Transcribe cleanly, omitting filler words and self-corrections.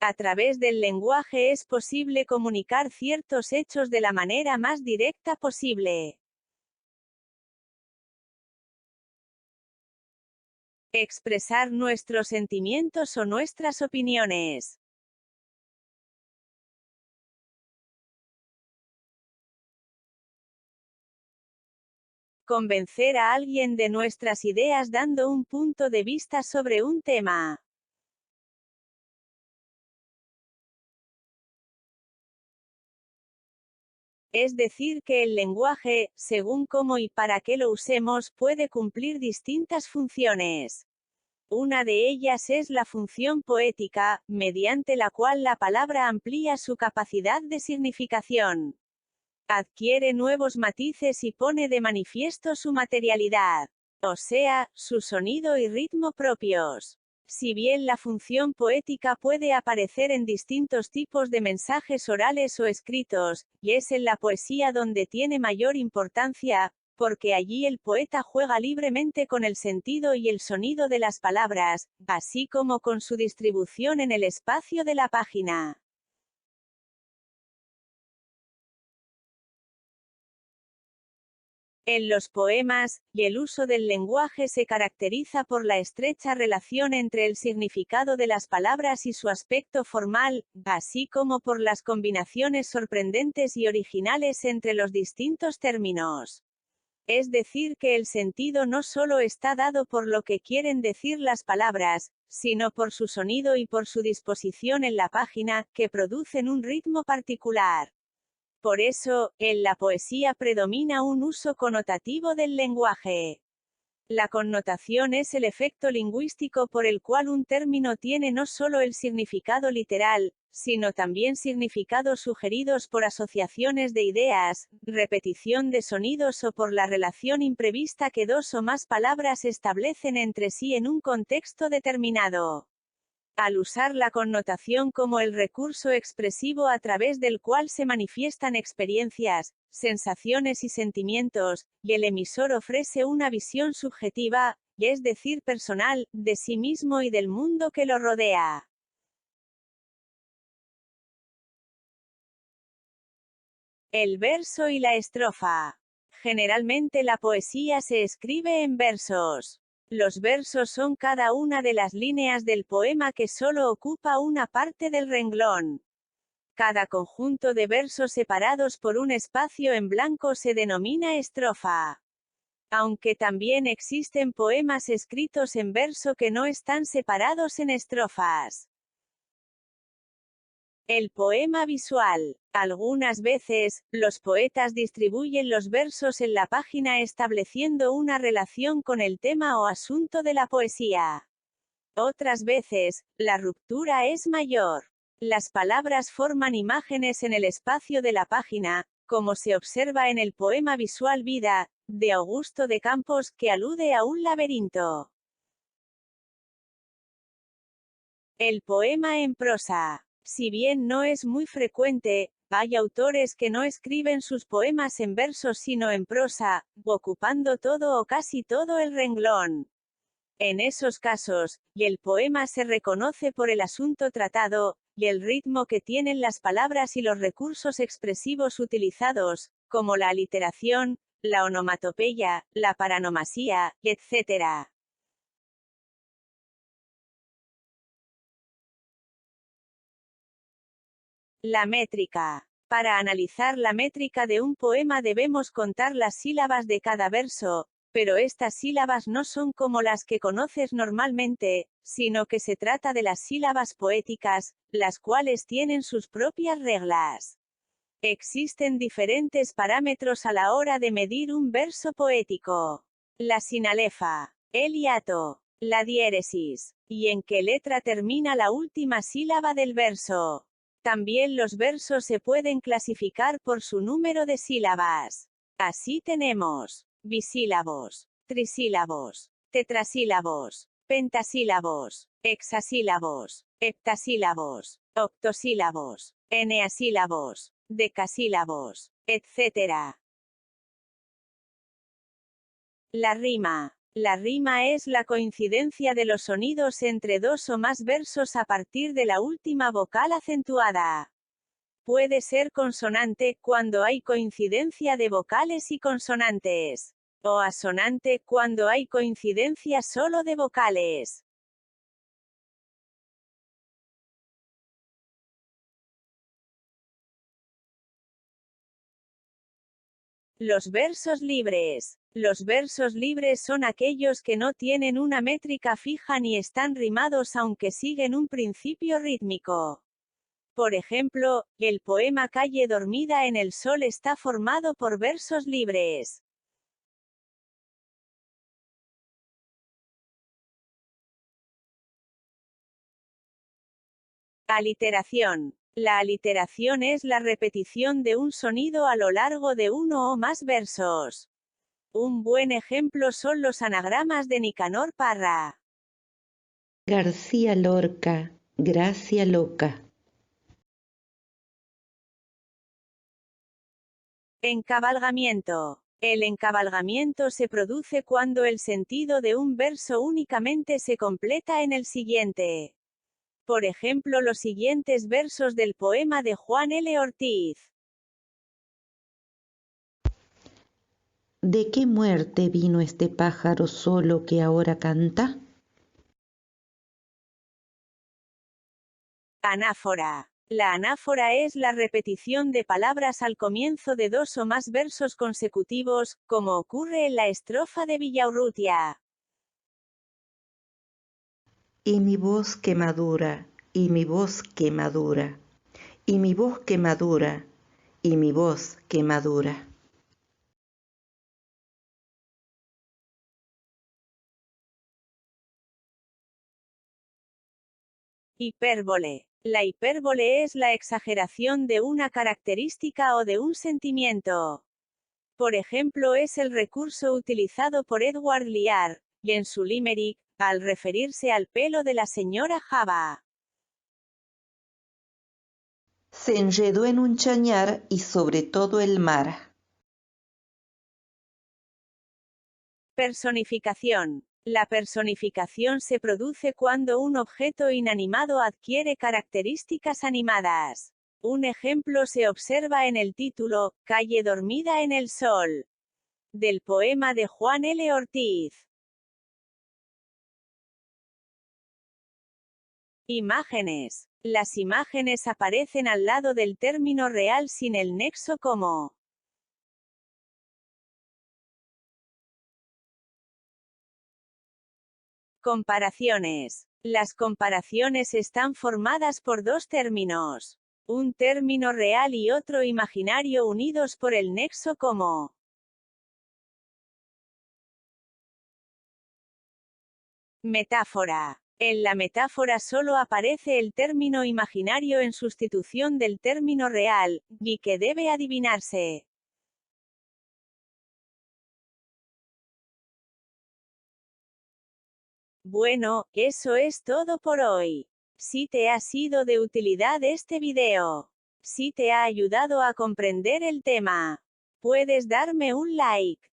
A través del lenguaje es posible comunicar ciertos hechos de la manera más directa posible. Expresar nuestros sentimientos o nuestras opiniones. Convencer a alguien de nuestras ideas dando un punto de vista sobre un tema. Es decir que el lenguaje, según cómo y para qué lo usemos, puede cumplir distintas funciones. Una de ellas es la función poética, mediante la cual la palabra amplía su capacidad de significación. Adquiere nuevos matices y pone de manifiesto su materialidad, o sea, su sonido y ritmo propios. Si bien la función poética puede aparecer en distintos tipos de mensajes orales o escritos, y es en la poesía donde tiene mayor importancia, porque allí el poeta juega libremente con el sentido y el sonido de las palabras, así como con su distribución en el espacio de la página. En los poemas, el uso del lenguaje se caracteriza por la estrecha relación entre el significado de las palabras y su aspecto formal, así como por las combinaciones sorprendentes y originales entre los distintos términos. Es decir que el sentido no solo está dado por lo que quieren decir las palabras, sino por su sonido y por su disposición en la página, que producen un ritmo particular. Por eso, en la poesía predomina un uso connotativo del lenguaje. La connotación es el efecto lingüístico por el cual un término tiene no solo el significado literal, sino también significados sugeridos por asociaciones de ideas, repetición de sonidos o por la relación imprevista que dos o más palabras establecen entre sí en un contexto determinado. Al usar la connotación como el recurso expresivo a través del cual se manifiestan experiencias, sensaciones y sentimientos, y el emisor ofrece una visión subjetiva, es decir, personal, de sí mismo y del mundo que lo rodea. El verso y la estrofa. Generalmente la poesía se escribe en versos. Los versos son cada una de las líneas del poema que solo ocupa una parte del renglón. Cada conjunto de versos separados por un espacio en blanco se denomina estrofa. Aunque también existen poemas escritos en verso que no están separados en estrofas. El poema visual. Algunas veces, los poetas distribuyen los versos en la página estableciendo una relación con el tema o asunto de la poesía. Otras veces, la ruptura es mayor. Las palabras forman imágenes en el espacio de la página, como se observa en el poema visual Vida, de Augusto de Campos, que alude a un laberinto. El poema en prosa. Si bien no es muy frecuente, hay autores que no escriben sus poemas en versos sino en prosa, ocupando todo o casi todo el renglón. En esos casos, y el poema se reconoce por el asunto tratado, y el ritmo que tienen las palabras y los recursos expresivos utilizados, como la aliteración, la onomatopeya, la paranomasía, etc. La métrica. Para analizar la métrica de un poema debemos contar las sílabas de cada verso, pero estas sílabas no son como las que conoces normalmente, sino que se trata de las sílabas poéticas, las cuales tienen sus propias reglas. Existen diferentes parámetros a la hora de medir un verso poético. La sinalefa, el hiato, la diéresis, y en qué letra termina la última sílaba del verso. También los versos se pueden clasificar por su número de sílabas. Así tenemos bisílabos, trisílabos, tetrasílabos, pentasílabos, hexasílabos, heptasílabos, octosílabos, eneasílabos, decasílabos, etc. La rima. La rima es la coincidencia de los sonidos entre dos o más versos a partir de la última vocal acentuada. Puede ser consonante, cuando hay coincidencia de vocales y consonantes. O asonante, cuando hay coincidencia solo de vocales. Los versos libres. Los versos libres son aquellos que no tienen una métrica fija ni están rimados aunque siguen un principio rítmico. Por ejemplo, el poema Calle dormida en el sol está formado por versos libres. Aliteración. La aliteración es la repetición de un sonido a lo largo de uno o más versos. Un buen ejemplo son los anagramas de Nicanor Parra. García Lorca, Gracia loca. Encabalgamiento. El encabalgamiento se produce cuando el sentido de un verso únicamente se completa en el siguiente. Por ejemplo, los siguientes versos del poema de Juan L. Ortiz. ¿De qué muerte vino este pájaro solo que ahora canta? Anáfora. La anáfora es la repetición de palabras al comienzo de dos o más versos consecutivos, como ocurre en la estrofa de Villaurrutia. Y mi voz que madura, y mi voz que madura, y mi voz que madura, y mi voz que madura. Hipérbole. La hipérbole es la exageración de una característica o de un sentimiento. Por ejemplo, es el recurso utilizado por Edward Lear, en su Limerick, al referirse al pelo de la señora Java. Se enredó en un chañar y sobre todo el mar. Personificación. La personificación se produce cuando un objeto inanimado adquiere características animadas. Un ejemplo se observa en el título, Calle dormida en el sol, del poema de Juan L. Ortiz. Imágenes. Las imágenes aparecen al lado del término real sin el nexo como. Comparaciones. Las comparaciones están formadas por dos términos. Un término real y otro imaginario unidos por el nexo como. Metáfora. En la metáfora solo aparece el término imaginario en sustitución del término real, y que debe adivinarse. Bueno, eso es todo por hoy. Si te ha sido de utilidad este video, si te ha ayudado a comprender el tema, puedes darme un like.